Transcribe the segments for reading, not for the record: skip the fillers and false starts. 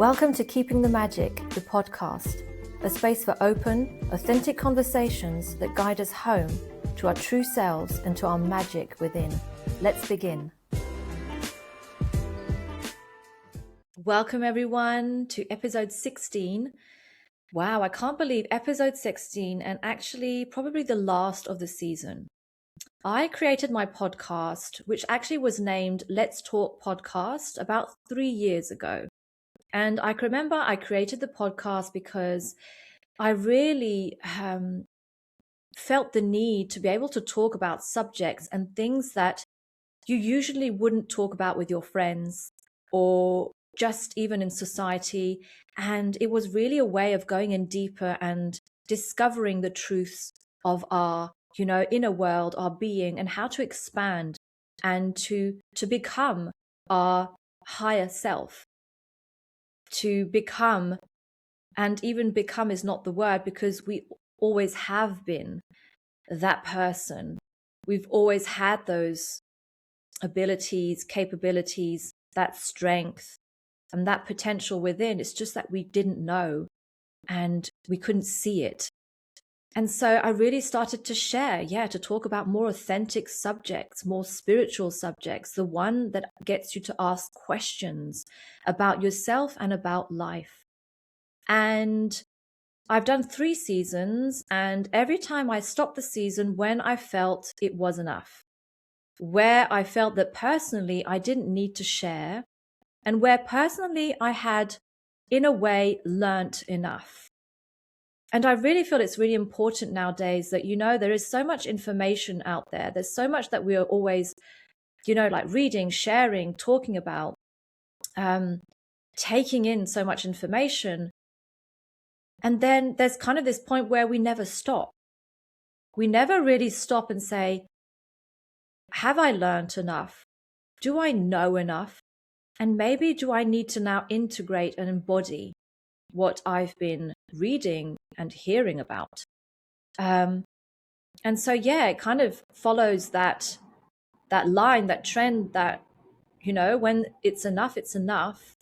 Welcome to Keeping the Magic, the podcast, a space for open, authentic conversations that guide us home to our true selves and to our magic within. Let's begin. Welcome everyone to episode 16. Wow, I can't believe episode 16 and actually probably the last of the season. I created my podcast, which actually was named Let's Talk Podcast about 3 years ago. And I can remember I created the podcast because I really felt the need to be able to talk about subjects and things that you usually wouldn't talk about with your friends or just even in society. And it was really a way of going in deeper and discovering the truths of our, inner world, our being, and how to expand and to become our higher self. To become, and even become is not the word because we always have been that person. We've always had those abilities, capabilities, that strength, and that potential within. It's just that we didn't know and we couldn't see it. And so I really started to share, to talk about more authentic subjects, more spiritual subjects, the one that gets you to ask questions about yourself and about life. And I've done 3 seasons, and every time I stopped the season when I felt it was enough, where I felt that personally I didn't need to share, and where personally I had, in a way, learnt enough. And I really feel it's really important nowadays that, there is so much information out there. There's so much that we are always, like reading, sharing, talking about, taking in so much information. And then there's kind of this point where we never stop. We never really stop and say, have I learned enough? Do I know enough? And maybe do I need to now integrate and embody what I've been reading and hearing about? And so, it kind of follows that line, that trend that, when it's enough, it's enough.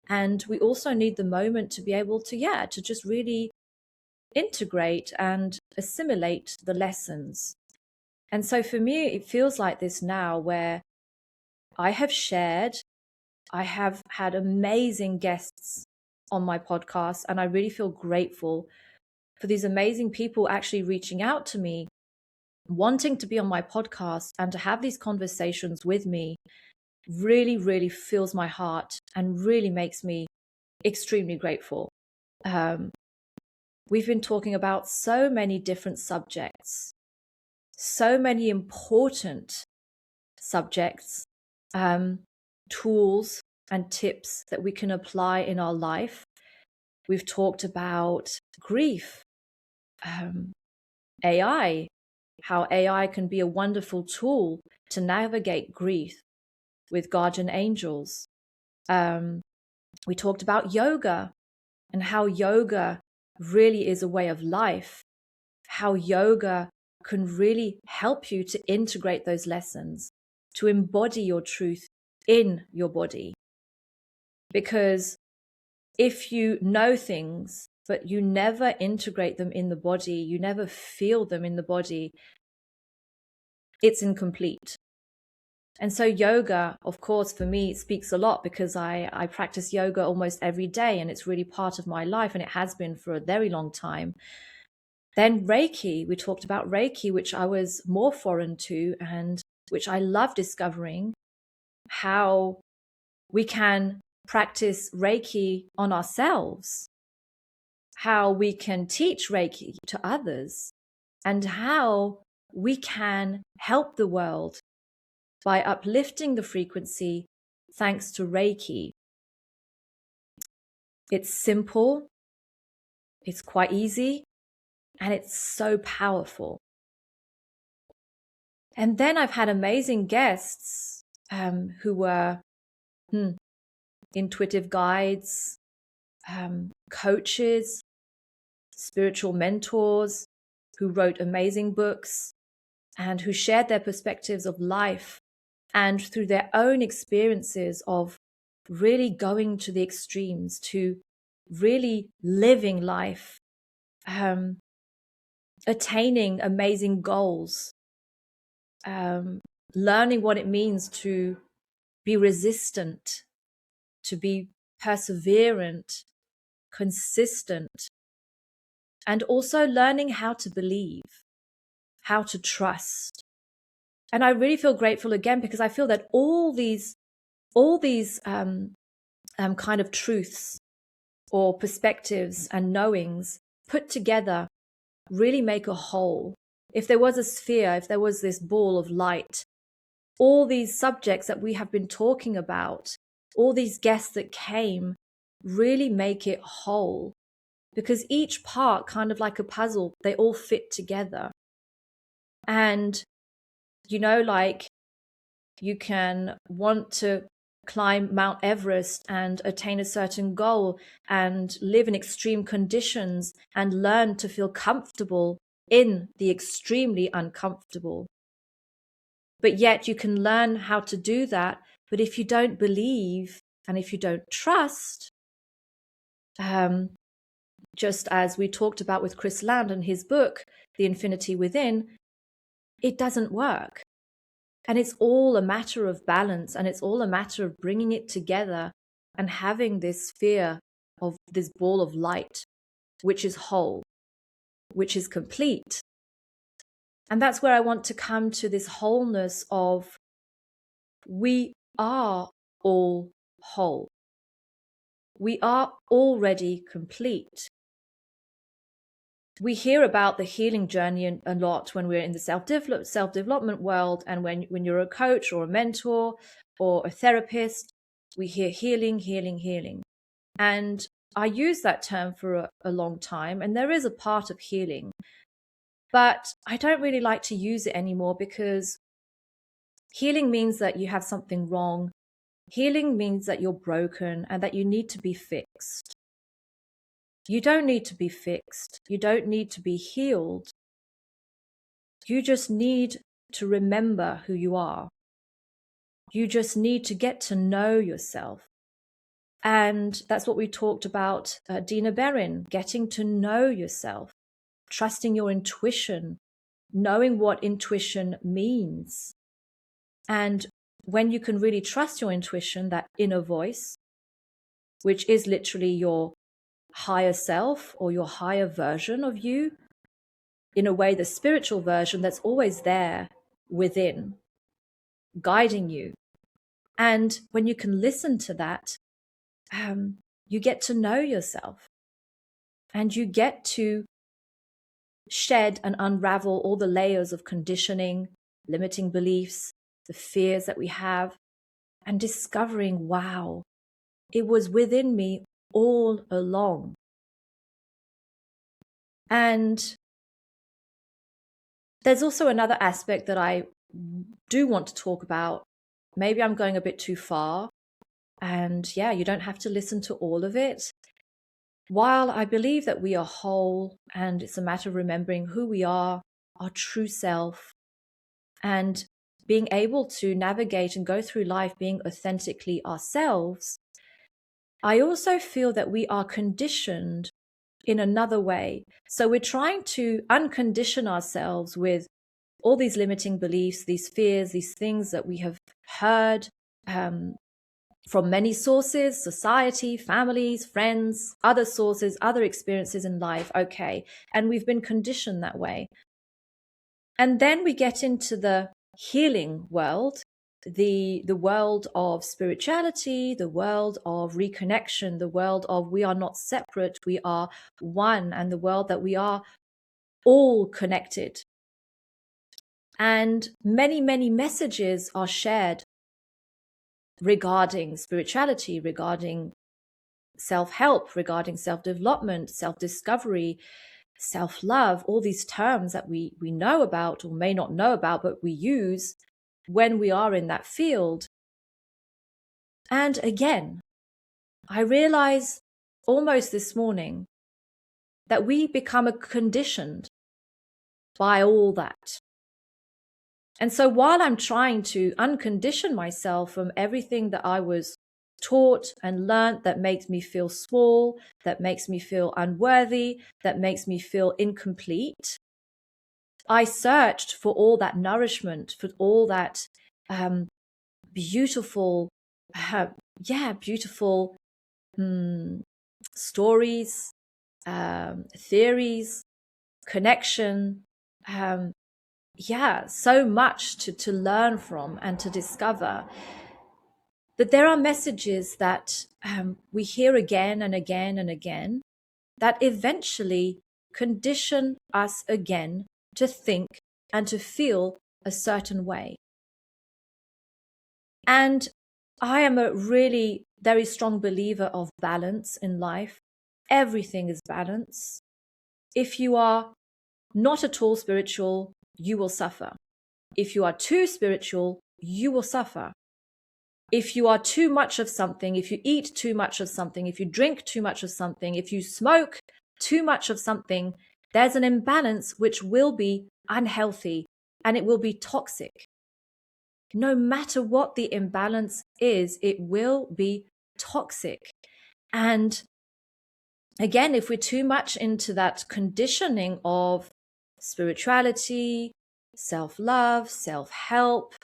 And we also need the moment to be able to, to just really integrate and assimilate the lessons. And so for me, it feels like this now where I have shared, I have had amazing guests on my podcast, and I really feel grateful for these amazing people actually reaching out to me, wanting to be on my podcast and to have these conversations with me. Really, really fills my heart and really makes me extremely grateful. We've been talking about so many different subjects, so many important subjects, tools and tips that we can apply in our life. We've talked about grief, AI, how AI can be a wonderful tool to navigate grief with guardian angels. We talked about yoga and how yoga really is a way of life, how yoga can really help you to integrate those lessons, to embody your truth in your body. Because if you know things, but you never integrate them in the body, you never feel them in the body, it's incomplete. And so yoga, of course, for me, speaks a lot because I practice yoga almost every day, and it's really part of my life, and it has been for a very long time. Then Reiki, we talked about Reiki, which I was more foreign to and which I love discovering, how we can practice Reiki on ourselves, how we can teach Reiki to others, and how we can help the world by uplifting the frequency thanks to Reiki. It's simple, it's quite easy, and it's so powerful. And then I've had amazing guests who were intuitive guides, coaches, spiritual mentors who wrote amazing books and who shared their perspectives of life and through their own experiences of really going to the extremes, to really living life, attaining amazing goals, learning what it means to be resistant, to be perseverant, consistent, and also learning how to believe, how to trust. And I really feel grateful again, because I feel that all these kind of truths or perspectives and knowings put together really make a whole. If there was a sphere, if there was this ball of light, all these subjects that we have been talking about, all these guests that came, really make it whole, because each part, kind of like a puzzle, they all fit together. And, like, you can want to climb Mount Everest and attain a certain goal and live in extreme conditions and learn to feel comfortable in the extremely uncomfortable. But yet you can learn how to do that. But if you don't believe and if you don't trust, just as we talked about with Chris Land and his book, The Infinity Within, it doesn't work. And it's all a matter of balance, and it's all a matter of bringing it together and having this sphere of this ball of light, which is whole, which is complete. And that's where I want to come to this wholeness of, we are all whole. We are already complete. We hear about the healing journey a lot when we're in the self-development world, and when you're a coach or a mentor or a therapist, we hear healing, healing, healing. And I use that term for a long time, and there is a part of healing, but I don't really like to use it anymore, because healing means that you have something wrong. Healing means that you're broken and that you need to be fixed. You don't need to be fixed. You don't need to be healed. You just need to remember who you are. You just need to get to know yourself. And that's what we talked about, Dina Berin, getting to know yourself, trusting your intuition, knowing what intuition means. And when you can really trust your intuition, that inner voice, which is literally your higher self or your higher version of you, in a way, the spiritual version that's always there within, guiding you. And when you can listen to that, you get to know yourself, and you get to shed and unravel all the layers of conditioning, limiting beliefs, the fears that we have, and discovering, wow, it was within me all along. And there's also another aspect that I do want to talk about. Maybe I'm going a bit too far, and yeah, you don't have to listen to all of it. While I believe that we are whole, and it's a matter of remembering who we are, our true self, and being able to navigate and go through life being authentically ourselves, I also feel that we are conditioned in another way. So we're trying to uncondition ourselves with all these limiting beliefs, these fears, these things that we have heard from many sources, society, families, friends, other sources, other experiences in life. Okay. And we've been conditioned that way. And then we get into the healing world, the world of spirituality, the world of reconnection, the world of we are not separate, we are one, and the world that we are all connected. And many, many messages are shared regarding spirituality, regarding self-help, regarding self-development, self-discovery, self-love, all these terms that we know about or may not know about, but we use when we are in that field. And again, I realized almost this morning that we become conditioned by all that. And so while I'm trying to uncondition myself from everything that I was taught and learned that makes me feel small, that makes me feel unworthy, that makes me feel incomplete. I searched for all that nourishment, for all that beautiful, beautiful stories, theories, connection. So much to learn from and to discover. That there are messages that we hear again and again and again that eventually condition us again to think and to feel a certain way. And I am a really very strong believer of balance in life. Everything is balance. If you are not at all spiritual, you will suffer. If you are too spiritual, you will suffer. If you are too much of something, if you eat too much of something, if you drink too much of something, if you smoke too much of something, there's an imbalance which will be unhealthy and it will be toxic. No matter what the imbalance is, it will be toxic. And again, if we're too much into that conditioning of spirituality, self-love, self-help,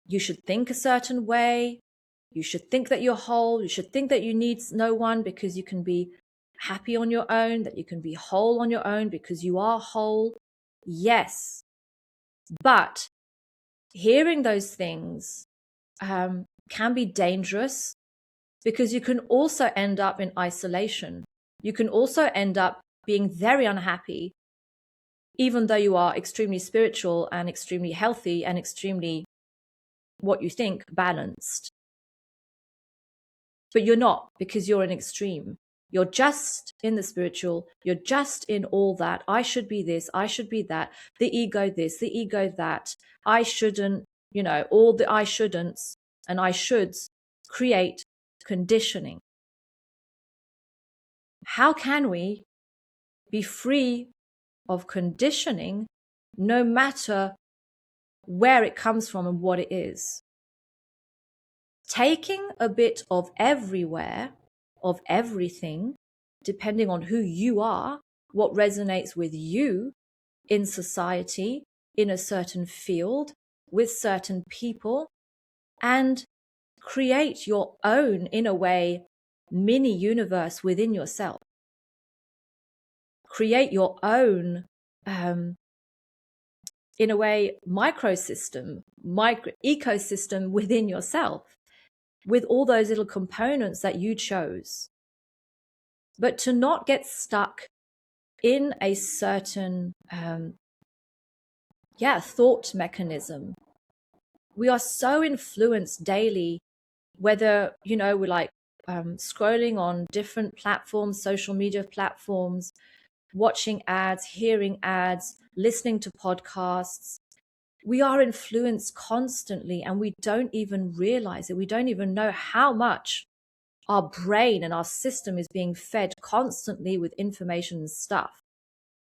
you should think a certain way. You should think that you're whole. You should think that you need no one because you can be happy on your own, that you can be whole on your own because you are whole. Yes. But hearing those things can be dangerous because you can also end up in isolation. You can also end up being very unhappy, even though you are extremely spiritual and extremely healthy and extremely, what you think, balanced. But you're not, because you're an extreme. You're just in the spiritual. You're just in all that. I should be this. I should be that. The ego this, the ego that. I shouldn't, all the I shouldn'ts and I shoulds create conditioning. How can we be free of conditioning no matter where it comes from and what it is? Taking a bit of everywhere, of everything, depending on who you are, what resonates with you in society, in a certain field, with certain people, and create your own, in a way, mini universe within yourself. Create your own, in a way, ecosystem within yourself, with all those little components that you chose. But to not get stuck in a certain thought mechanism. We are so influenced daily, whether we're like scrolling on different platforms, social media platforms, watching ads, hearing ads, listening to podcasts. We are influenced constantly and we don't even realize it. We don't even know how much our brain and our system is being fed constantly with information and stuff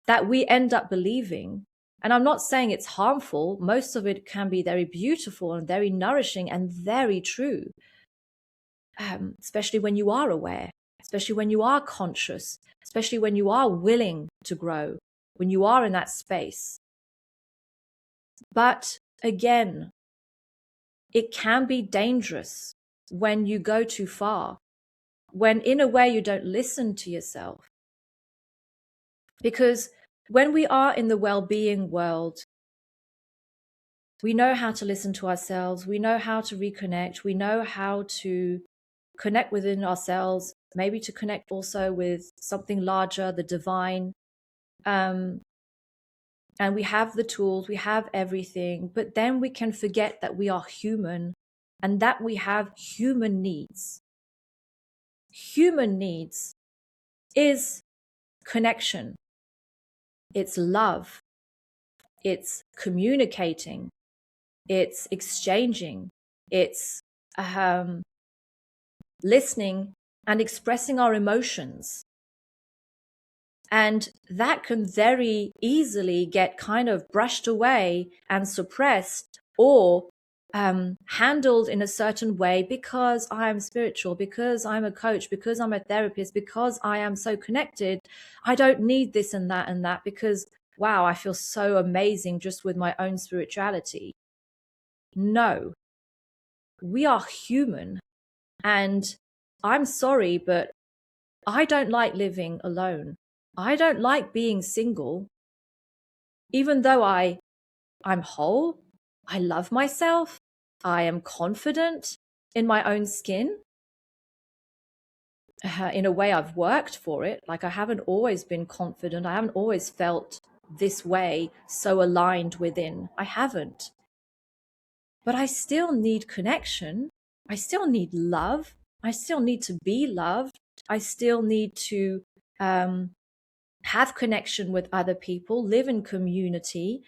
that we end up believing. And I'm not saying it's harmful. Most of it can be very beautiful and very nourishing and very true, especially when you are aware, especially when you are conscious, especially when you are willing to grow, when you are in that space. But again, it can be dangerous when you go too far, when in a way you don't listen to yourself. Because when we are in the well-being world, we know how to listen to ourselves. We know how to reconnect. We know how to connect within ourselves, maybe to connect also with something larger, the divine. And we have the tools, we have everything, but then we can forget that we are human and that we have human needs. Human needs is connection. It's love. It's communicating. It's exchanging. It's listening and expressing our emotions. And that can very easily get kind of brushed away and suppressed, or handled in a certain way because I'm spiritual, because I'm a coach, because I'm a therapist, because I am so connected. I don't need this and that because, wow, I feel so amazing just with my own spirituality. No, we are human. And I'm sorry, but I don't like living alone. I don't like being single. Even though I'm whole, I love myself, I am confident in my own skin. In a way, I've worked for it. Like, I haven't always been confident. I haven't always felt this way, so aligned within. I haven't. But I still need connection. I still need love. I still need to be loved. I still need to have connection with other people, live in community.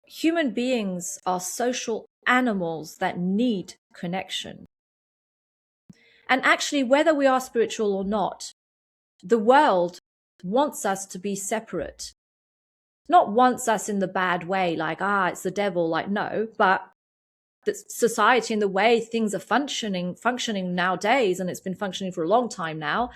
Human beings are social animals that need connection. And actually, whether we are spiritual or not, the world wants us to be separate. Not wants us in the bad way, like, it's the devil, like, no, but the society and the way things are functioning nowadays, and it's been functioning for a long time now,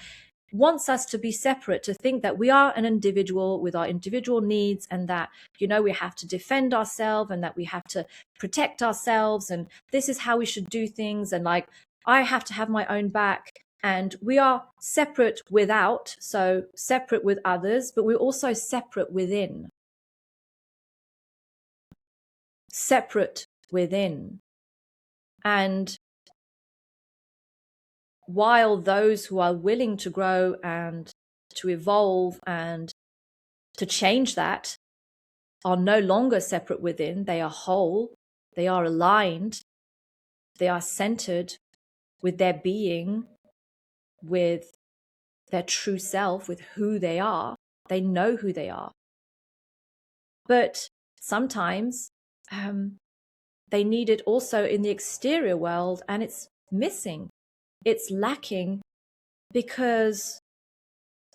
wants us to be separate, to think that we are an individual with our individual needs, and that, we have to defend ourselves and that we have to protect ourselves, and this is how we should do things, and like, I have to have my own back. And we are separate without, so separate with others, but we're also separate within. Separate within. And while those who are willing to grow and to evolve and to change that are no longer separate within, they are whole, they are aligned, they are centered with their being, with their true self, with who they are. They know who they are. But sometimes they need it also in the exterior world, and it's missing. It's lacking because,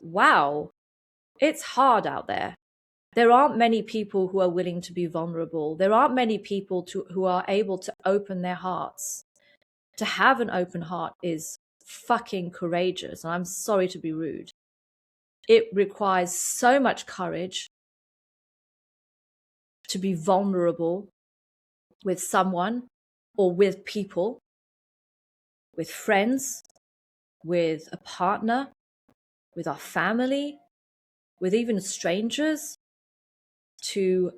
wow, it's hard out there. There aren't many people who are willing to be vulnerable. There aren't many people who are able to open their hearts. To have an open heart is fucking courageous, and I'm sorry to be rude. It requires so much courage to be vulnerable with someone or with people, with friends, with a partner, with our family, with even strangers, to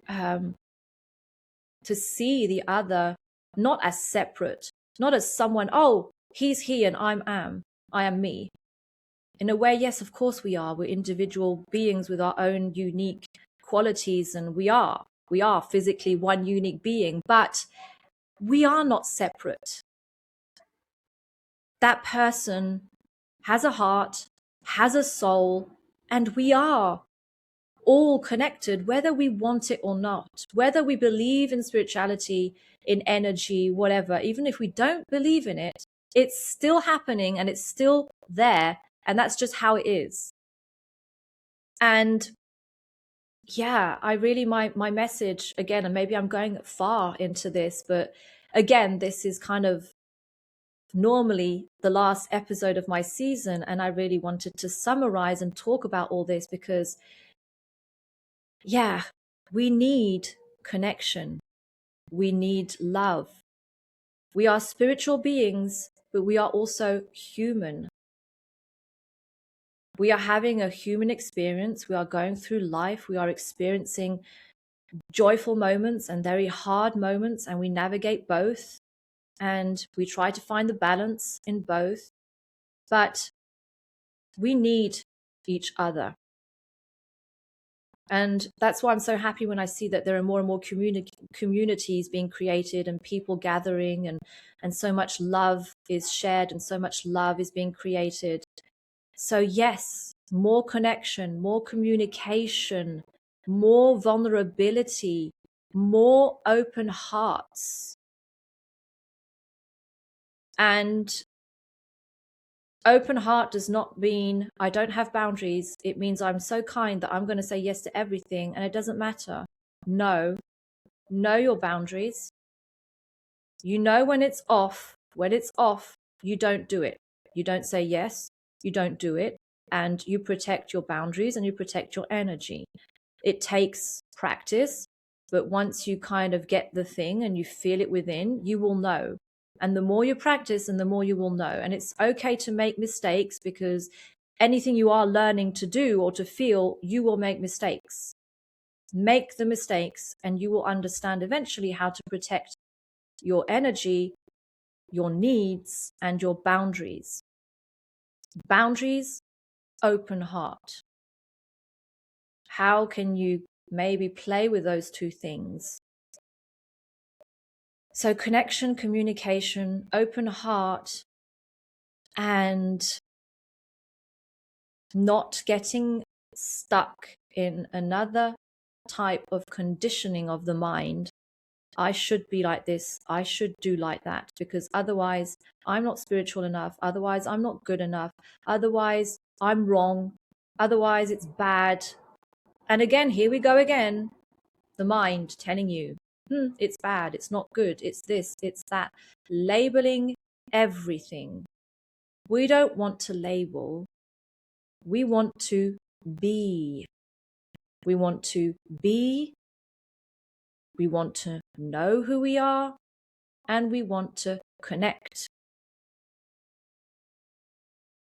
see the other not as separate, not as someone, oh, he's he and I am me. In a way, yes, of course we are. We're individual beings with our own unique qualities, and we are physically one unique being, but we are not separate. That person has a heart, has a soul, and we are all connected, whether we want it or not, whether we believe in spirituality, in energy, whatever. Even if we don't believe in it, it's still happening and it's still there, and that's just how it is. And yeah, I really, my message again, and maybe I'm going far into this, but again, this is kind of normally the last episode of my season, and I really wanted to summarize and talk about all this because, yeah, we need connection. We need love. We are spiritual beings, but we are also human. We are having a human experience. We are going through life. We are experiencing joyful moments and very hard moments, and we navigate both. And we try to find the balance in both. But we need each other. And that's why I'm so happy when I see that there are more and more communities being created and people gathering, and so much love is shared and so much love is being created. So yes, more connection, more communication, more vulnerability, more open hearts. And open heart does not mean I don't have boundaries. It means I'm so kind that I'm going to say yes to everything and it doesn't matter. No, know your boundaries. You know when it's off. When it's off, you don't do it. You don't say yes, you don't do it, and you protect your boundaries and you protect your energy. It takes practice, but once you kind of get the thing and you feel it within, you will know. And the more you practice and the more you will know. And it's okay to make mistakes, because anything you are learning to do or to feel, you will make mistakes. Make the mistakes and you will understand eventually how to protect your energy, your needs, and your boundaries. Boundaries, open heart. How can you maybe play with those two things? So connection, communication, open heart, and not getting stuck in another type of conditioning of the mind. I should be like this, I should do like that, because otherwise I'm not spiritual enough, otherwise I'm not good enough, otherwise I'm wrong, otherwise it's bad. And again, here we go again, the mind telling you, it's bad, it's not good, it's this, it's that, labeling everything. We don't want to label, we want to be. We want to be, we want to know who we are, and we want to connect.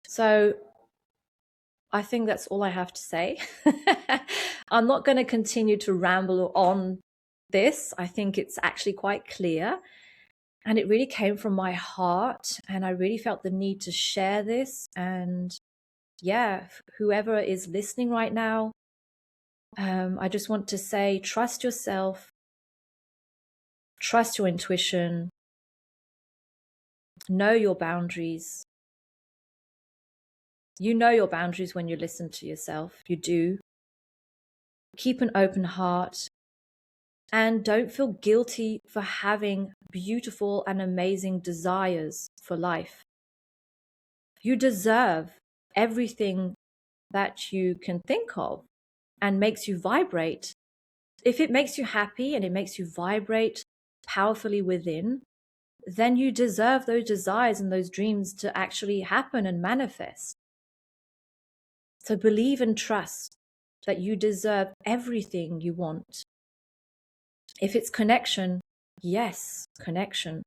So I think that's all I have to say. I'm not going to continue to ramble on this. I think it's actually quite clear. And it really came from my heart. And I really felt the need to share this. And yeah, whoever is listening right now, I just want to say, trust yourself, trust your intuition, know your boundaries. You know your boundaries when you listen to yourself. You do. Keep an open heart. And don't feel guilty for having beautiful and amazing desires for life. You deserve everything that you can think of and makes you vibrate. If it makes you happy and it makes you vibrate powerfully within, then you deserve those desires and those dreams to actually happen and manifest. So believe and trust that you deserve everything you want. If it's connection, yes, connection.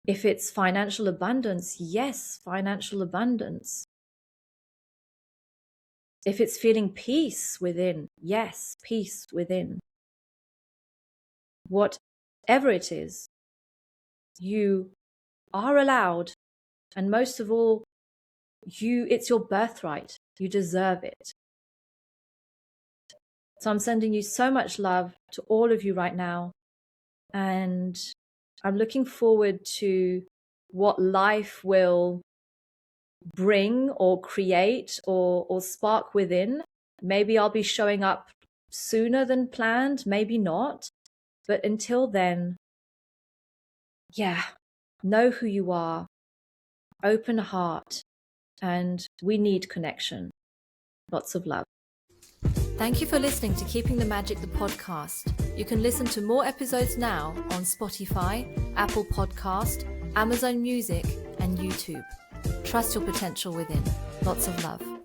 If it's financial abundance, yes, financial abundance. If it's feeling peace within, yes, peace within. Whatever it is, you are allowed, and most of all, it's your birthright. You deserve it. So I'm sending you so much love to all of you right now. And I'm looking forward to what life will bring or create or spark within. Maybe I'll be showing up sooner than planned, maybe not. But until then, yeah, know who you are, open heart, and we need connection. Lots of love. Thank you for listening to Keeping the Magic, the podcast. You can listen to more episodes now on Spotify, Apple Podcast, Amazon Music, and YouTube. Trust your potential within. Lots of love.